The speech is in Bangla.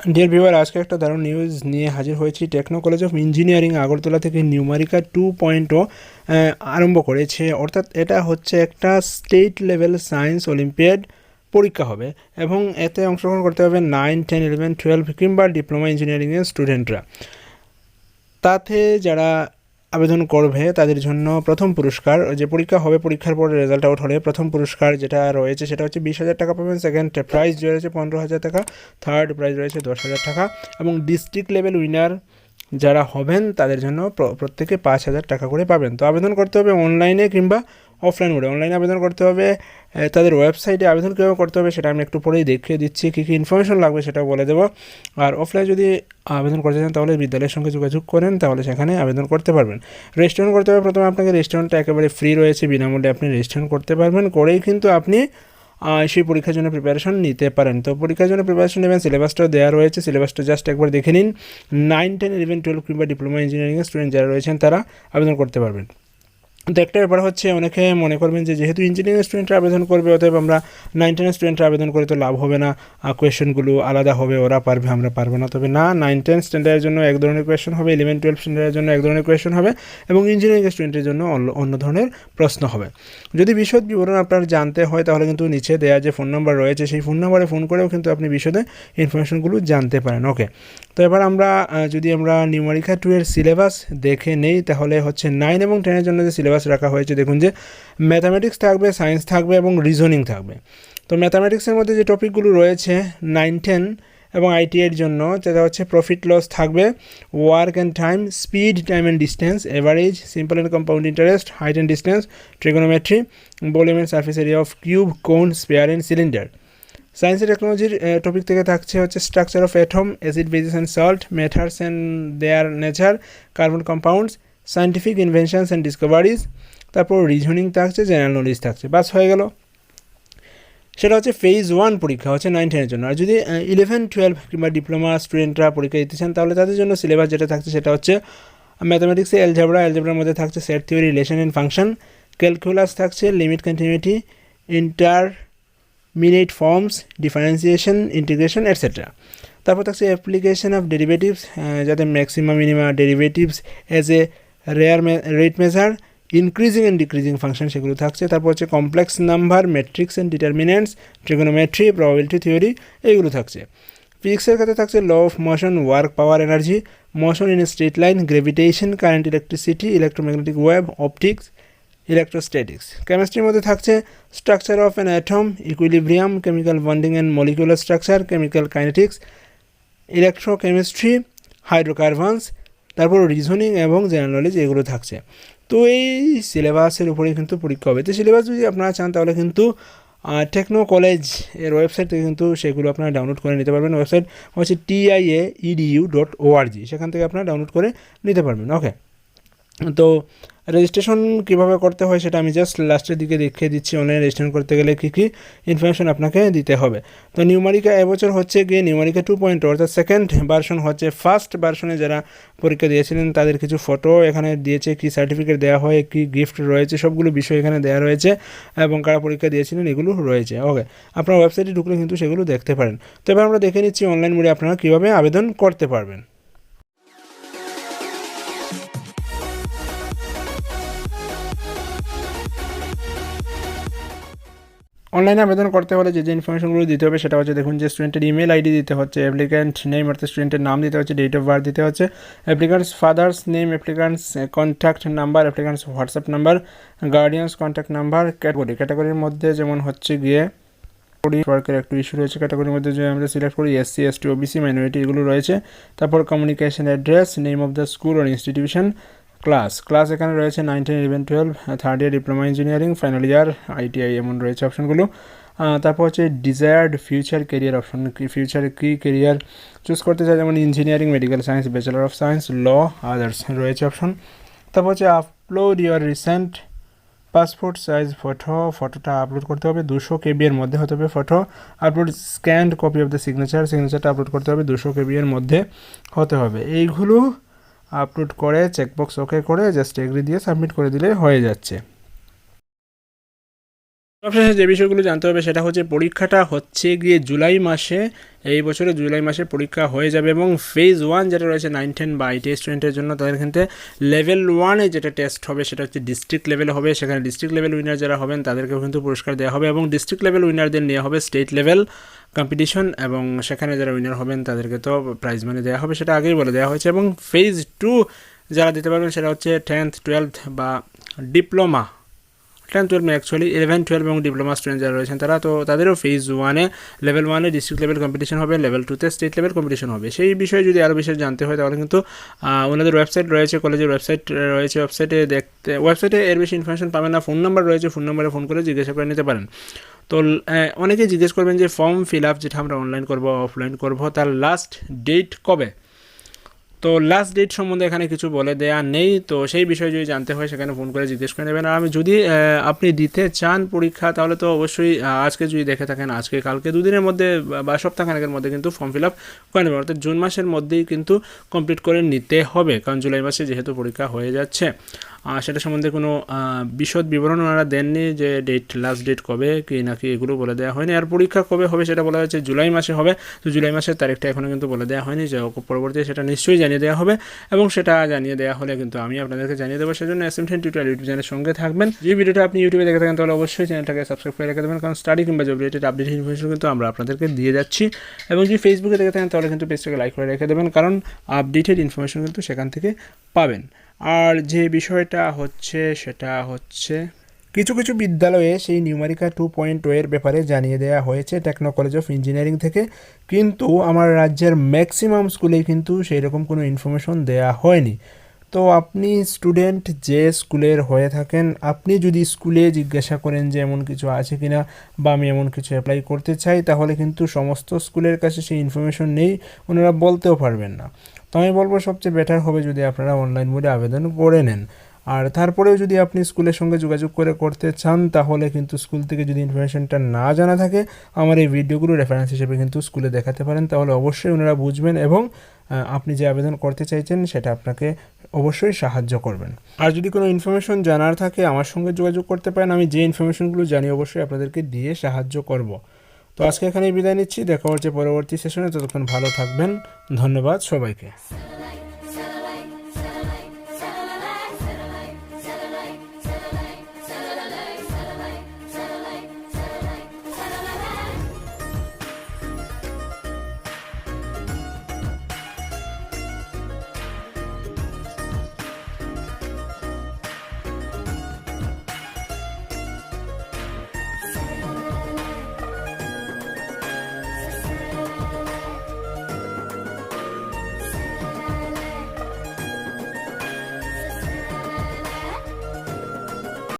ডিয়ার ভিউয়ার, আজকে একটা দারুণ নিউজ নিয়ে হাজির হয়েছি। Techno College of Engineering Agartala থেকে নিউমারিকা 2.0 আরম্ভ করেছে। অর্থাৎ এটা হচ্ছে একটা স্টেট লেভেল সায়েন্স অলিম্পিয়াড পরীক্ষা হবে এবং এতে অংশগ্রহণ করতে হবে 9, 10, 11, 12 কিংবা ডিপ্লোমা ইঞ্জিনিয়ারিংয়ের স্টুডেন্টরা। তাতে যারা আবেদন করবে তাদের জন্য প্রথম পুরস্কার, যে পরীক্ষা হবে পরীক্ষার পরে রেজাল্ট আউট হলে প্রথম পুরস্কার যেটা রয়েছে সেটা হচ্ছে 20,000 টাকা পাবেন। সেকেন্ড প্রাইজ রয়েছে 15,000 টাকা, থার্ড প্রাইজ রয়েছে 10,000 টাকা এবং ডিস্ট্রিক্ট লেভেল উইনার যারা হবেন তাদের জন্য প্রত্যেকে 5,000 টাকা করে পাবেন। তো আবেদন করতে হবে অনলাইনে কিংবা অফলাইন মোডে। অনলাইনে আবেদন করতে হবে তাদের ওয়েবসাইটে। আবেদন কীভাবে করতে হবে সেটা আমি একটু পরেই দেখিয়ে দিচ্ছি, কী কী ইনফরমেশন লাগবে সেটাও বলে দেবো। আর অফলাইন যদি আবেদন করতে চান তাহলে বিদ্যালয়ের সঙ্গে যোগাযোগ করেন, তাহলে সেখানে আবেদন করতে পারবেন। রেজিস্ট্রেশন করতে হবে প্রথমে আপনাকে। রেজিস্ট্রেশনটা একেবারে ফ্রি রয়েছে, বিনামূল্যে আপনি রেজিস্ট্রেশন করতে পারবেন। করেই কিন্তু আপনি সেই পরীক্ষার জন্য প্রিপারেশন নিতে পারেন। তো পরীক্ষার জন্য প্রিপারেশন নেবেন, সিলেবাসটাও দেওয়া রয়েছে। সিলেবাসটা জাস্ট একবার দেখে নিন। 9, 10, 11, 12 কিংবা ডিপ্লোমা ইঞ্জিনিয়ারিংয়ের স্টুডেন্ট যারা রয়েছেন তারা আবেদন করতে পারবেন। তো একটা ব্যাপার হচ্ছে, অনেকে মনে করবেন যে যেহেতু ইঞ্জিনিয়ারিং স্টুডেন্টরা আবেদন করবে অতএব আমরা 9, 10 স্টুডেন্টরা আবেদন করে তো লাভ হবে না, কোয়েশ্চেনগুলো আলাদা হবে, ওরা পারবে আমরা পারবো না। তবে না, 9, 10 স্ট্যান্ডার্ডের জন্য এক ধরনের কোয়েশ্চেন হবে, 11, 12 স্ট্যান্ডার্ডের জন্য এক ধরনের কোয়েশ্চেন হবে এবং ইঞ্জিনিয়ারিং স্টুডেন্টের জন্য অন্য ধরনের প্রশ্ন হবে। যদি বিশদ বিবরণ আপনার জানতে হয় তাহলে কিন্তু নিচে দেওয়া যে ফোন নাম্বার রয়েছে সেই ফোন নাম্বারে ফোন করেও কিন্তু আপনি বিশদে ইনফরমেশনগুলো জানতে পারেন। ওকে, তো এবার আমরা যদি আমরা নিউমারিকা 2 এর সিলেবাস দেখে নেই তাহলে হচ্ছে 9 এবং 10 জন্য যে সিলেবাস রাখা হয়েছে, দেখুন যে ম্যাথামেটিক্স থাকবে, সায়েন্স থাকবে এবং রিজনিং থাকবে। তো ম্যাথামেটিক্সের মধ্যে যে টপিকগুলো রয়েছে 9, 10 এবং আইটিআইয়ের জন্য সেটা হচ্ছে প্রফিট লস থাকবে, work and time, speed, time and distance, average, simple and compound interest, height and distance, trigonometry, volume and surface area of cube, cone, sphere and cylinder. Science and টেকনোলজির টপিক থেকে থাকছে হচ্ছে structure of atom, acid, bases and salt, matters and their nature, carbon compounds, scientific inventions and discoveries. তারপর রিজনিং থাকছে, জেনারেল নলেজ থাকছে। বাস হয়ে গেল। সেটা হচ্ছে ফেজ 1 পরীক্ষা হচ্ছে 9, 10 জন্য। আর যদি 11, 12 কিংবা ডিপ্লোমা স্টুডেন্টরা পরীক্ষা দিতে চান তাহলে তাদের জন্য সিলেবাস যেটা থাকছে সেটা হচ্ছে ম্যাথামেটিক্সে অ্যালজেব্রার মধ্যে থাকছে set theory, relation and function, calculus থাকছে limit, continuity, intermediate forms, differentiation, integration etcetera. তারপর থাকছে অ্যাপ্লিকেশন অফ ডেরিভেটিভস, যাতে maximum minima derivatives as a rate measure, increasing and decreasing function সেগুলো থাকছে। তারপর হচ্ছে complex number, matrix and determinants, trigonometry, probability theory, এইগুলো থাকছে। ফিজিক্সের ক্ষেত্রে থাকছে law of motion, work, power, energy, motion in straight line, gravitation, current, electricity, electromagnetic wave, optics, electrostatics. কেমিস্ট্রির মধ্যে থাকছে structure of an atom, equilibrium, chemical bonding and molecular structure, chemical kinetics, electrochemistry, hydrocarbons. তারপর রিজনিং এবং জেনারেল নলেজ এগুলো থাকছে। তো এই সিলেবাসের উপরেই কিন্তু পরীক্ষা হবে। তো সিলেবাস যদি আপনারা চান তাহলে কিন্তু টেকনো কলেজ এর ওয়েবসাইট থেকে কিন্তু সেগুলো আপনারা ডাউনলোড করে নিতে পারবেন। ওয়েবসাইট হচ্ছে TIAEDU.org, সেখান থেকে আপনারা ডাউনলোড করে নিতে পারবেন। ওকে, তো রেজিস্ট্রেশন কীভাবে করতে হয় সেটা আমি জাস্ট লাস্টের দিকে দেখিয়ে দিচ্ছি। অনলাইনে রেজিস্ট্রেশন করতে গেলে কী কী ইনফরমেশন আপনাকে দিতে হবে। তো নিউমারিকা এবছর হচ্ছে গিয়ে নিউমারিকা 2.0, অর্থাৎ সেকেন্ড ভার্সন হচ্ছে। ফার্স্ট ভার্সনে যারা পরীক্ষা দিয়েছিলেন তাদের কিছু ফটো এখানে দিয়েছে, কী সার্টিফিকেট দেওয়া হয়, কী গিফট রয়েছে, সবগুলো বিষয় এখানে দেওয়া রয়েছে এবং কারা পরীক্ষা দিয়েছিলেন এগুলো রয়েছে। ওকে, আপনার ওয়েবসাইটে ঢুকলে কিন্তু সেগুলো দেখতে পারেন। তো এবার আমরা দেখে নিচ্ছি অনলাইন মোডে আপনারা কীভাবে আবেদন করতে পারবেন। অনলাইনে আবেদন করতে হলে যে ইনফরমেশনগুলো দিতে হবে সেটা হচ্ছে, দেখুন যে স্টুডেন্টের ইমেল আইডি দিতে হচ্ছে, অ্যাপ্লিক্যান্ট নেম অর্থাৎ স্টুডেন্টের নাম দিতে হচ্ছে, ডেট অফ বার্থ দিতে হচ্ছে, applicants father's name, applicants contact number, applicants WhatsApp number, guardians contact number, ক্যাটাগরির মধ্যে যেমন হচ্ছে গিয়ে ওয়ার্কের একটু ইস্যু রয়েছে। ক্যাটাগরির মধ্যে যে আমরা সিলেক্ট করি SC, ST, OBC, মাইনরিটি এগুলো রয়েছে। তারপর communication address, name of the school or institution, class এখানে রয়েছে 9, 10, 11, 12, third year diploma engineering, final year ITI, এমন রয়েছে অপশনগুলো। তারপর হচ্ছে ডিজায়ার্ড ফিউচার কেরিয়ার অপশন, ফিউচারে কী কেরিয়ার চুজ করতে চাই, যেমন engineering, medical science, bachelor of science, law, others রয়েছে অপশন। তারপর হচ্ছে upload your recent passport size ফটোটা আপলোড করতে হবে, 200 KB এর মধ্যে হতে হবে photo. Upload scanned copy of the সিগনেচারটা আপলোড করতে হবে, 200 KB এর মধ্যে হতে হবে। এইগুলো আপলোড করে চেকবক্স ওকে করে জাস্ট এগ্রি দিয়ে সাবমিট করে দিলে হয়ে যাচ্ছে। সবশেষে যে বিষয়গুলো জানতে হবে সেটা হচ্ছে পরীক্ষাটা হচ্ছে গিয়ে জুলাই মাসে, এই বছরে জুলাই মাসে পরীক্ষা হয়ে যাবে এবং ফেজ 1 যেটা রয়েছে 9-10 বা ITI স্টুডেন্টের জন্য তাদের ক্ষেত্রে লেভেল 1-এ যেটা টেস্ট হবে সেটা হচ্ছে ডিস্ট্রিক্ট লেভেলে হবে। সেখানে ডিস্ট্রিক্ট লেভেল উইনার যারা হবেন তাদেরকেও কিন্তু পুরস্কার দেওয়া হবে এবং ডিস্ট্রিক্ট লেভেল উইনারদের নেওয়া হবে স্টেট লেভেল কম্পিটিশন এবং সেখানে যারা উইনার হবেন তাদেরকে তো প্রাইজ মানি দেওয়া হবে, সেটা আগেই বলে দেওয়া হয়েছে। এবং ফেজ 2 যারা দিতে পারবেন সেটা হচ্ছে 10th 12th বা ডিপ্লোমা 10-12 অ্যাকচুয়ালি 11-12 এবং ডিপ্লোমা স্টুডেন্ট যারা রয়েছেন তারা, তো তাদেরও ফেজ 1-এ লেভেল 1-এ ডিস্ট্রিক্ট লেভেল কম্পিটিশন হবে, লেভেল 2-তে স্টেট লেভেল কম্পিটিশন হবে। সেই বিষয়ে যদি আরও বেশি জানতে হয় তাহলে কিন্তু ওনাদের ওয়েবসাইট রয়েছে, কলেজের ওয়েবসাইট রয়েছে, ওয়েবসাইটে এর বেশি ইনফরমেশন পাবেন না। ফোন নাম্বার রয়েছে, ফোন নাম্বারে ফোন করে জিজ্ঞাসা করে নিতে পারেন। তো অনেকেই জিজ্ঞেস করবেন যে ফর্ম ফিল আপ যেটা আমরা অনলাইন করবো অফলাইন করবো তার লাস্ট ডেট কবে। তো লাস্ট ডেট সম্বন্ধে এখানে কিছু বলে দেয়া নেই, তো সেই বিষয়ে যদি জানতে হয় সেখানে ফোন করে জিজ্ঞেস করে নেবেন। আর আমি যদি আপনি দিতে চান পরীক্ষা তাহলে তো অবশ্যই আজকে যদি দেখে থাকেন আজকে কালকে দুদিনের মধ্যে বা সপ্তাহখানেকের মধ্যে কিন্তু ফর্ম ফিল আপ করে নেবেন, অর্থাৎ জুন মাসের মধ্যেই কিন্তু কমপ্লিট করে নিতে হবে, কারণ জুলাই মাসে যেহেতু পরীক্ষা হয়ে যাচ্ছে। সেটা সম্বন্ধে কোনো বিশদ বিবরণ ওনারা দেননি যে লাস্ট ডেট কবে কি নাকি এগুলো বলে দেওয়া হয়নি। আর পরীক্ষা কবে হবে সেটা বলা হয়েছে জুলাই মাসে হবে, তো জুলাই মাসের তারিখটা এখনও কিন্তু বলে দেওয়া হয়নি, যে পরবর্তী সেটা নিশ্চয়ই জানিয়ে দেওয়া হবে এবং সেটা জানিয়ে দেওয়া হলে কিন্তু আমি আপনাদেরকে জানিয়ে দেবো। সেজন্য SM10 টিউটোরিয়াল ইউটিউব চ্যানেলের সঙ্গে থাকবেন। যে ভিডিওটা আপনি ইউটিউবে দেখে থাকেন তাহলে অবশ্যই চ্যানেলটাকে সাবস্ক্রাইব করে রেখে দেবেন, কারণ স্টাডি কিংবা জব রিলেটেড আপডেট ইনফরমেশন কিন্তু আমরা আপনাদেরকে দিয়ে যাচ্ছি। এবং যদি ফেসবুকে দেখে থাকেন তাহলে কিন্তু পেজটাকে লাইক করে রেখে দেবেন, কারণ আপডেটেড ইনফরমেশন কিন্তু সেখান থেকে পাবেন। আর যে বিষয়টা হচ্ছে সেটা হচ্ছে কিছু কিছু বিদ্যালয়ে সেই নিউমারিকা 2.0 এর ব্যাপারে জানিয়ে দেওয়া হয়েছে টেকনো কলেজ অফ ইঞ্জিনিয়ারিং থেকে, কিন্তু আমার রাজ্যের ম্যাক্সিমাম স্কুলেই কিন্তু সেই রকম কোনো ইনফরমেশন দেওয়া হয়নি। তো আপনি স্টুডেন্ট যে স্কুলের হয়ে থাকেন, আপনি যদি স্কুলে জিজ্ঞাসা করেন যে এমন কিছু আছে কিনা বা আমি এমন কিছু অ্যাপ্লাই করতে চাই, তাহলে কিন্তু সমস্ত স্কুলের কাছে সেই ইনফরমেশন নেই, ওনারা বলতেও পারবেন না। তো আমি বলবো সবচেয়ে বেটার হবে যদি আপনারা অনলাইন মোডে আবেদন করে নেন। আর তারপরেও যদি আপনি স্কুলের সঙ্গে যোগাযোগ করে করতে চান তাহলে কিন্তু স্কুল থেকে যদি ইনফরমেশনটা না জানা থাকে আমার এই ভিডিওগুলো রেফারেন্স হিসেবে কিন্তু স্কুলে দেখাতে পারেন, তাহলে অবশ্যই ওনারা বুঝবেন এবং আপনি যে আবেদন করতে চাইছেন সেটা আপনাকে অবশ্যই সাহায্য করবেন। আর যদি কোনো ইনফরমেশন জানার থাকে আমার সঙ্গে যোগাযোগ করতে পারেন, আমি যে ইনফরমেশনগুলো জানি অবশ্যই আপনাদেরকে দিয়ে সাহায্য করব। তো আজকে এখানেই বিদায় নিচ্ছি, দেখা হচ্ছে পরবর্তী সেশনে, ততক্ষণ ভালো থাকবেন, ধন্যবাদ সবাইকে।